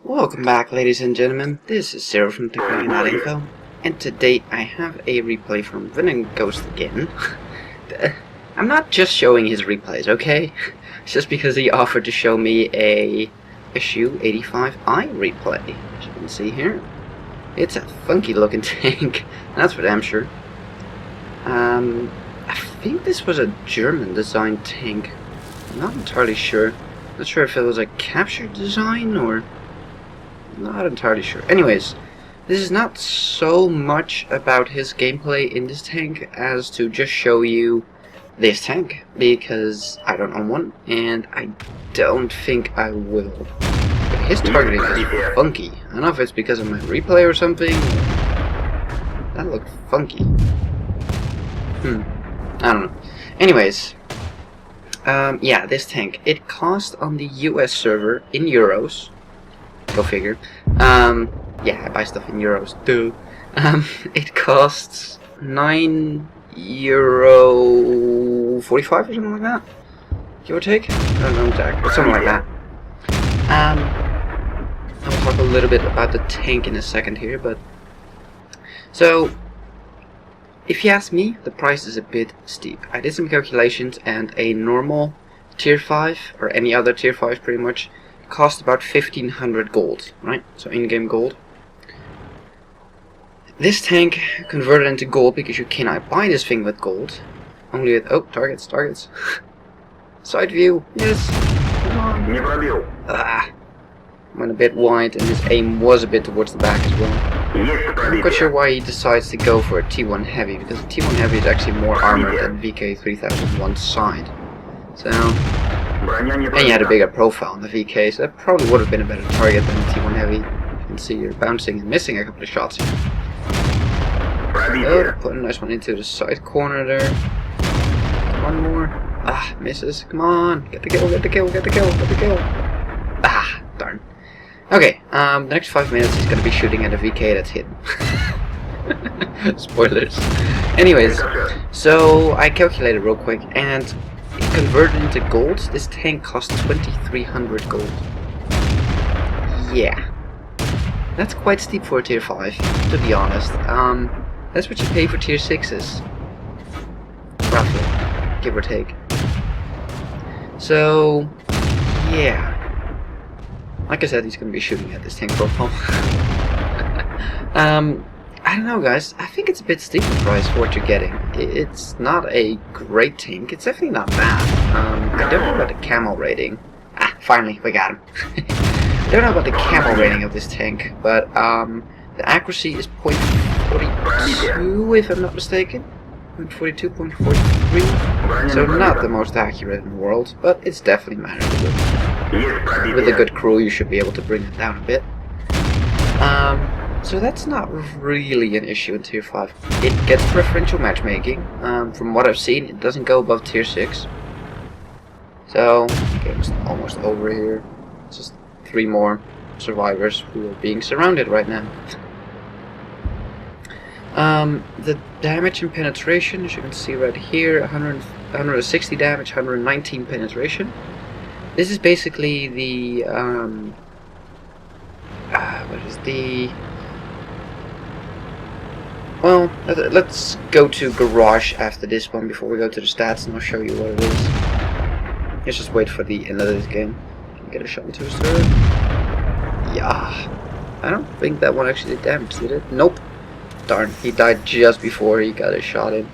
Welcome back, ladies and gentlemen. This is Zero from TechDragon.info, and today I have a replay from Venom Ghost again. I'm not just showing his replays, okay? It's just because he offered to show me a SU-85I replay, as you can see here. It's a funky looking tank, that's for damn sure. I think this was a German designed tank. I'm not entirely sure. Not sure if it was a captured design or... not entirely sure. Anyways, this is not so much about his gameplay in this tank as to just show you this tank, because I don't own one, and I don't think I will. But his targeting is funky. I don't know if it's because of my replay or something. That looked funky. I don't know. Anyways, yeah, this tank. It cost on the US server in euros. Go figure. Yeah, I buy stuff in euros too. It costs €9.45 or something like that. Give or take? I don't know exactly, but something like that. I'll talk a little bit about the tank in a second here, but... so, if you ask me, the price is a bit steep. I did some calculations, and a normal tier 5, or any other tier 5 pretty much, cost about 1500 gold, right? So in-game gold. This tank converted into gold because you cannot buy this thing with gold. Only with, oh, targets. Side view, yes. Come on. Went a bit wide, and his aim was a bit towards the back as well. I'm not quite sure why he decides to go for a T1 Heavy, because the T1 Heavy is actually more armored than VK3001 side. So... and you had a bigger profile on the VK, so that probably would have been a better target than the T1 Heavy. You can see you're bouncing and missing a couple of shots here. Oh, put a nice one into the side corner there. One more. Ah, misses. Come on. Get the kill. Ah, darn. Okay, the next 5 minutes he's going to be shooting at a VK that's hidden. Spoilers. Anyways, so I calculated real quick, and converted into gold, this tank costs 2300 gold. Yeah. That's quite steep for a tier 5, to be honest. That's what you pay for tier 6s. Roughly. Give or take. So, yeah. Like I said, he's going to be shooting at this tank profile. I don't know, guys. I think it's a bit steep the price for what you're getting. It's not a great tank. It's definitely not bad. I don't know about the camo rating. Ah, finally, we got him. I don't know about the camo rating of this tank, but the accuracy is 0.42, if I'm not mistaken. 0.42, 0.43. So not the most accurate in the world, but it's definitely manageable. With a good crew, you should be able to bring it down a bit. So that's not really an issue in tier 5. It gets preferential matchmaking. From what I've seen, it doesn't go above tier 6. So, the game's almost over here. It's just 3 more survivors who are being surrounded right now. The damage and penetration, as you can see right here, 160 damage, 119 penetration. This is basically the, what is the... well, let's go to Garage after this one before we go to the stats, and I'll show you what it is. Let's just wait for the end of this game. Can we get a shot into his turret? Yeah. I don't think that one actually did damage, did it? Nope. Darn, he died just before he got a shot in.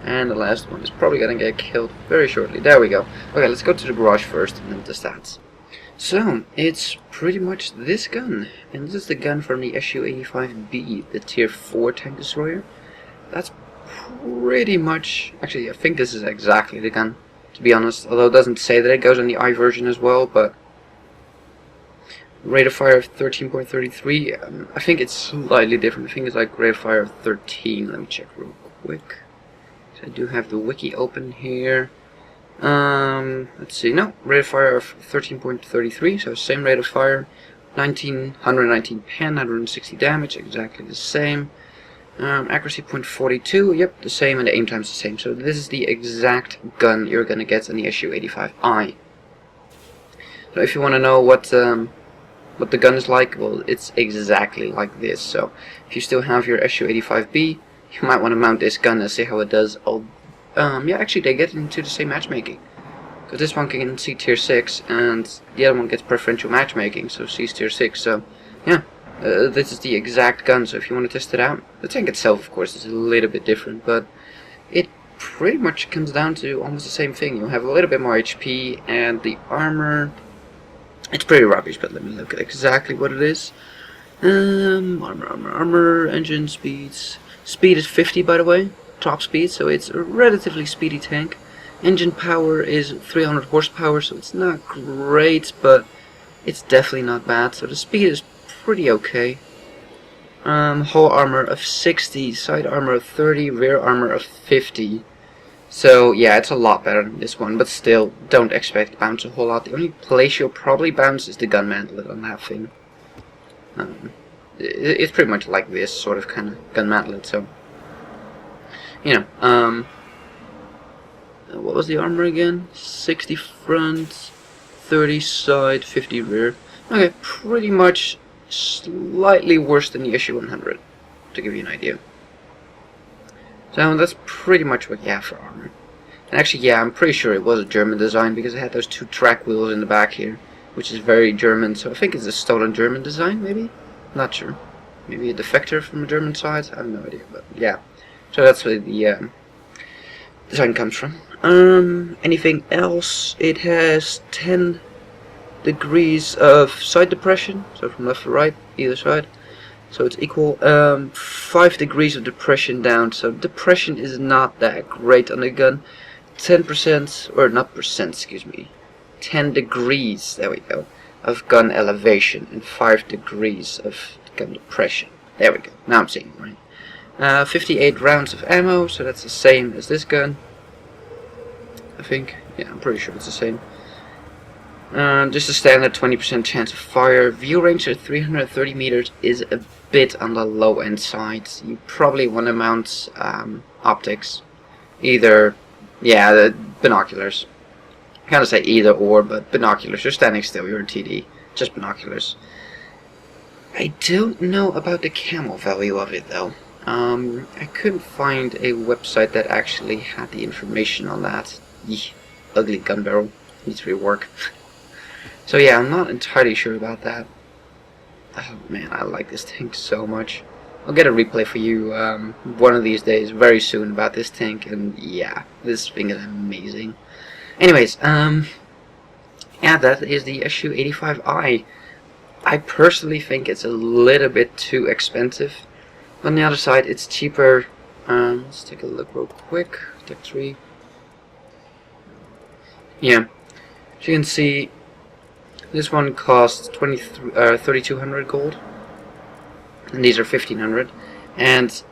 And the last one is probably gonna get killed very shortly. There we go. Okay, let's go to the Garage first, and then the stats. So, it's pretty much this gun, and this is the gun from the SU-85B, the tier 4 tank destroyer. That's pretty much, actually I think this is exactly the gun, to be honest, although it doesn't say that it goes on the I version as well, but rate of fire of 13.33, I think it's slightly different. I think it's like rate of fire of 13, let me check real quick. So I do have the wiki open here. Let's see, no, rate of fire of 13.33, so same rate of fire, 119 pen, 160 damage, exactly the same. Accuracy 0.42, yep, the same, and the aim time's the same. So this is the exact gun you're gonna get on the SU-85I. So if you want to know what what the gun is like, well, it's exactly like this. So if you still have your SU-85B, you might want to mount this gun and see how it does. Yeah, actually they get into the same matchmaking. Because this one can see tier 6 and the other one gets preferential matchmaking, so sees tier 6. So yeah, this is the exact gun, so if you want to test it out. The tank itself, of course, is a little bit different, but it pretty much comes down to almost the same thing. You'll have a little bit more HP, and the armor, it's pretty rubbish, but let me look at exactly what it is. Armor, engine speeds. Speed is 50, by the way, top speed, so it's a relatively speedy tank. Engine power is 300 horsepower, so it's not great, but it's definitely not bad. So the speed is pretty okay. Hull armor of 60, side armor of 30, rear armor of 50. So yeah, it's a lot better than this one, but still, don't expect to bounce a whole lot. The only place you'll probably bounce is the gun mantlet on that thing. It's pretty much like this sort of kind of gun mantlet, so you know. What was the armor again? 60 front, 30 side, 50 rear. Okay, pretty much slightly worse than the SU-100, to give you an idea. So that's pretty much what you have for armor. And actually, yeah, I'm pretty sure it was a German design because it had those 2 track wheels in the back here, which is very German. So I think it's a stolen German design, maybe? Not sure. Maybe a defector from the German side? I have no idea, but yeah. So that's where the design comes from. Anything else? It has 10 degrees of side depression, so from left to right, either side. So it's equal. 5 degrees of depression down, so depression is not that great on the gun. 10%, or not percent, excuse me. 10 degrees, there we go, of gun elevation, and 5 degrees of gun depression. There we go, now I'm seeing it right. 58 rounds of ammo, so that's the same as this gun. I think. Yeah, I'm pretty sure it's the same. Just a standard 20% chance of fire. View range at 330 meters is a bit on the low end side. You probably want to mount optics. Either, yeah, the binoculars. I kind of say either or, but binoculars. You're standing still, you're in TD. Just binoculars. I don't know about the camo value of it though. I couldn't find a website that actually had the information on that. Eeh, ugly gun barrel. Needs rework. So yeah, I'm not entirely sure about that. Oh man, I like this tank so much. I'll get a replay for you one of these days, very soon, about this tank, and yeah, this thing is amazing. Anyways, yeah, that is the SU-85I. I personally think it's a little bit too expensive. On the other side, it's cheaper. Let's take a look real quick. Tech 3. Yeah, as you can see, this one costs 3,200 gold, and these are 1,500, and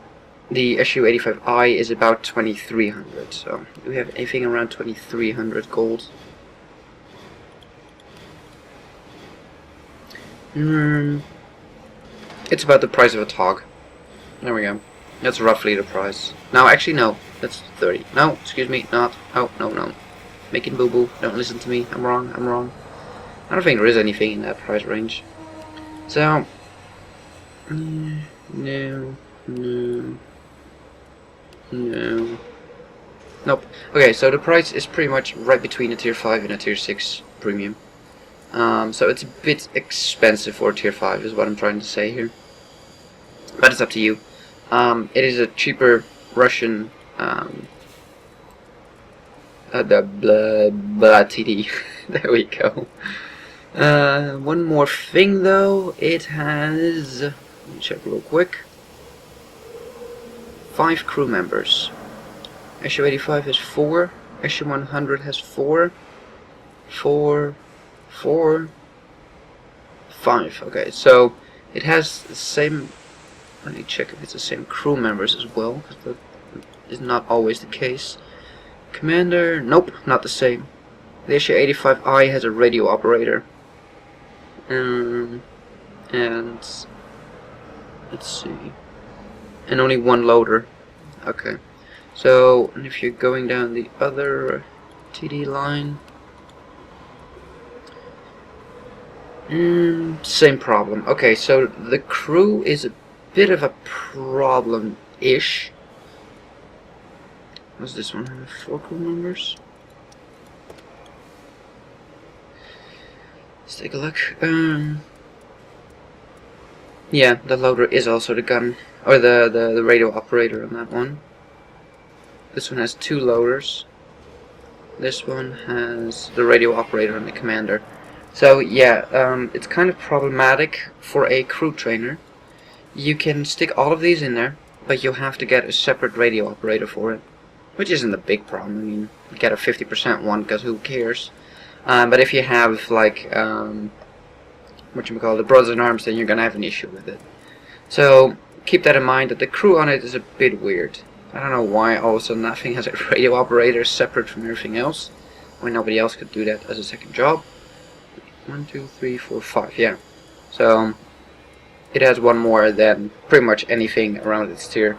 the SU-85I is about 2,300. So we have anything around 2,300 gold. It's about the price of a TOG. There we go. That's roughly the price. No, actually no. That's 30. No, excuse me, not. Oh, no. Making boo-boo. Don't listen to me. I'm wrong. I don't think there is anything in that price range. So, no. Nope. Okay, so the price is pretty much right between a tier 5 and a tier 6 premium. So it's a bit expensive for a tier 5 is what I'm trying to say here. But it's up to you. It is a cheaper Russian the blah TD. There we go. One more thing though, it has, let me check real quick, 5 crew members. SU-85 has 4, SU-100 has 4, 5. Okay, so it has the same, let me check if it's the same crew members as well, because that is not always the case. Commander, nope, not the same. The SU-85I has a radio operator. And let's see, and only 1 loader. Okay, so and if you're going down the other TD line, Same problem. Okay, so the crew is a bit of a problem-ish. What's this one? Have 4 crew members? Let's take a look. Yeah, the loader is also the gun, or the radio operator on that one. This one has 2 loaders. This one has the radio operator and the commander. So yeah, it's kind of problematic for a crew trainer. You can stick all of these in there, but you'll have to get a separate radio operator for it, which isn't a big problem. I mean, get a 50% one, because who cares? But if you have like the brothers in arms, then you're gonna have an issue with it. So keep that in mind, that the crew on it is a bit weird. I don't know why all of a sudden that thing has a radio operator separate from everything else, when nobody else could do that as a second job. 1, 2, 3, 4, 5, yeah. So it has one more than pretty much anything around its tier,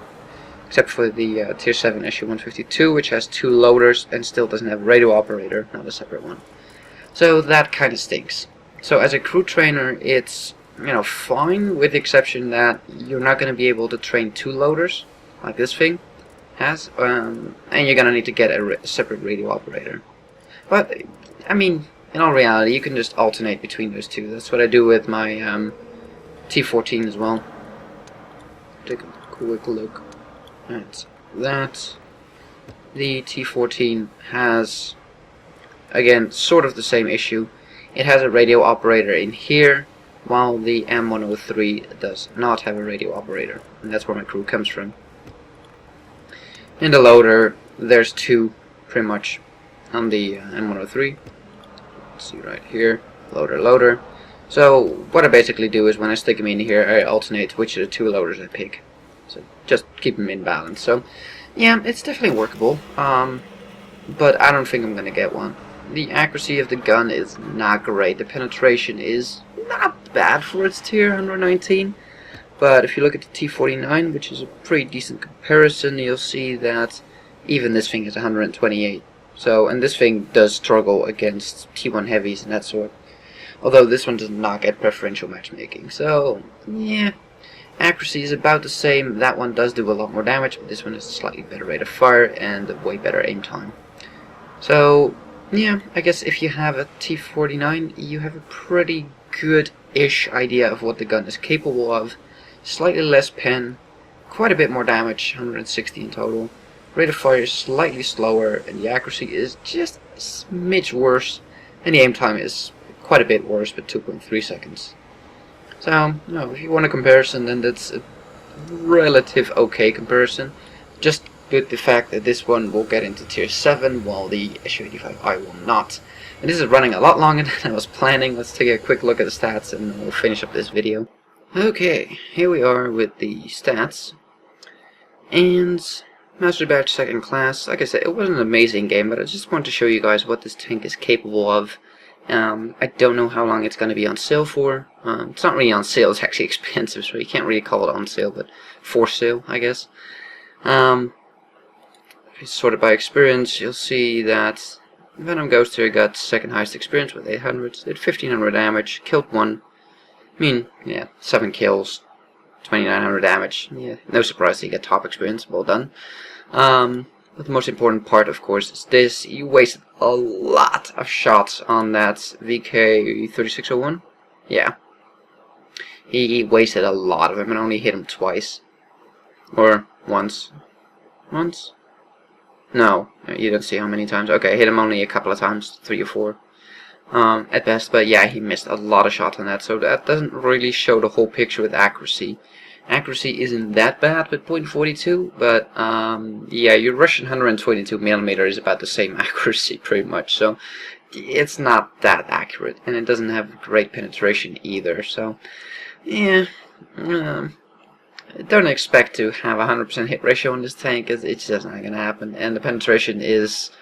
except for the tier 7 SU-152, which has 2 loaders and still doesn't have a radio operator, not a separate one. So that kind of stinks. So as a crew trainer, it's, you know, fine, with the exception that you're not going to be able to train 2 loaders like this thing has, and you're going to need to get a separate radio operator. But I mean, in all reality, you can just alternate between those two. That's what I do with my T14 as well. Take a quick look at that. The T14 has, again, sort of the same issue. It has a radio operator in here, while the M103 does not have a radio operator. And that's where my crew comes from. In the loader, there's 2, pretty much, on the M103. See right here, loader. So what I basically do is when I stick them in here, I alternate which of the 2 loaders I pick. So just keep them in balance. So yeah, it's definitely workable, but I don't think I'm gonna get one. The accuracy of the gun is not great. The penetration is not bad for its tier, 119. But if you look at the T49, which is a pretty decent comparison, you'll see that even this thing is 128. So, and this thing does struggle against T1 heavies and that sort. Although this one does not get preferential matchmaking. So, yeah, accuracy is about the same. That one does do a lot more damage, but this one has a slightly better rate of fire and a way better aim time. So, yeah, I guess if you have a T49, you have a pretty good-ish idea of what the gun is capable of. Slightly less pen, quite a bit more damage, 160 in total. Rate of fire is slightly slower, and the accuracy is just a smidge worse, and the aim time is quite a bit worse, but 2.3 seconds. So, no, if you want a comparison, then that's a relative okay comparison. Just with the fact that this one will get into tier 7, while the SU-85I will not. And this is running a lot longer than I was planning. Let's take a quick look at the stats, and we'll finish up this video. Okay, here we are with the stats. And Master Batch 2nd Class, like I said, it wasn't an amazing game, but I just wanted to show you guys what this tank is capable of. I don't know how long it's going to be on sale for. It's not really on sale, it's actually expensive, so you can't really call it on sale, but for sale, I guess. If you sort it by experience, you'll see that Venom Ghost here got 2nd highest experience with 800, did 1500 damage, killed 1. I mean, yeah, 7 kills, 2900 damage. Yeah, no surprise you get top experience. Well done. But the most important part, of course, is this. You wasted a lot of shots on that VK3601. Yeah. He wasted a lot of them and only hit him twice. Or once. Once? No, you don't see how many times. Okay, hit him only a couple of times, 3 or 4. At best, but yeah, he missed a lot of shots on that, so that doesn't really show the whole picture with accuracy. Accuracy isn't that bad with .42, but yeah, your Russian 122mm is about the same accuracy pretty much, so it's not that accurate, and it doesn't have great penetration either, so yeah, don't expect to have a 100% hit ratio on this tank, because it's just not going to happen, and the penetration is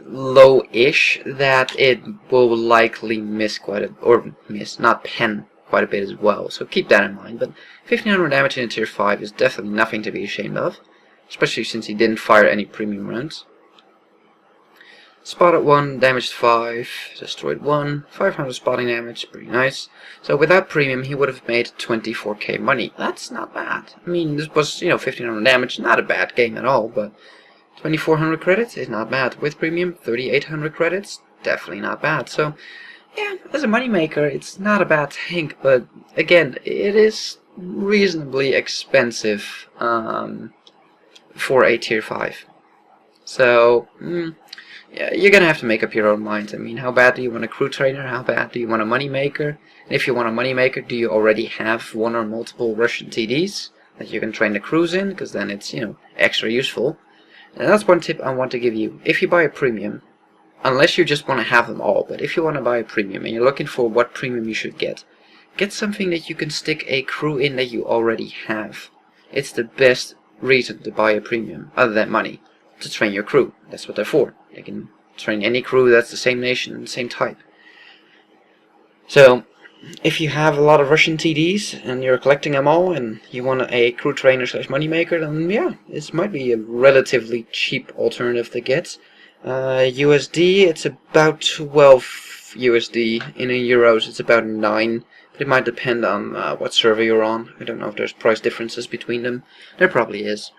low-ish, that it will likely miss quite a, or miss, not pen quite a bit as well, so keep that in mind. But 1500 damage in a tier 5 is definitely nothing to be ashamed of, especially since he didn't fire any premium rounds. Spotted 1, damaged 5, destroyed 1, 500 spotting damage, pretty nice. So without premium he would have made 24k money. That's not bad. I mean, this was, 1500 damage, not a bad game at all, but 2400 credits is not bad. With premium, 3800 credits, definitely not bad. So, yeah, as a moneymaker, it's not a bad thing, but again, it is reasonably expensive for a tier 5. So, yeah, you're gonna have to make up your own mind. I mean, how bad do you want a crew trainer? How bad do you want a moneymaker? And if you want a moneymaker, do you already have one or multiple Russian TDs that you can train the crews in? Because then it's, extra useful. And that's one tip I want to give you. If you buy a premium, unless you just want to have them all, but if you want to buy a premium and you're looking for what premium you should get something that you can stick a crew in that you already have. It's the best reason to buy a premium, other than money, to train your crew. That's what they're for. They can train any crew that's the same nation and the same type. So, if you have a lot of Russian TDs and you're collecting them all and you want a crew trainer / moneymaker, then yeah, this might be a relatively cheap alternative to get. USD, it's about 12 USD. In euros, it's about 9. But it might depend on what server you're on. I don't know if there's price differences between them. There probably is.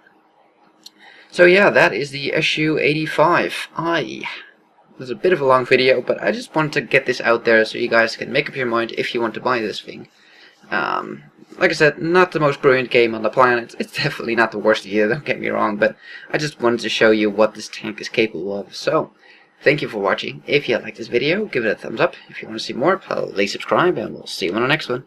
So yeah, that is the SU-85I. It was a bit of a long video, but I just wanted to get this out there so you guys can make up your mind if you want to buy this thing. Like I said, not the most brilliant game on the planet. It's definitely not the worst either, don't get me wrong, but I just wanted to show you what this tank is capable of. So, thank you for watching. If you liked this video, give it a thumbs up. If you want to see more, please subscribe, and we'll see you on the next one.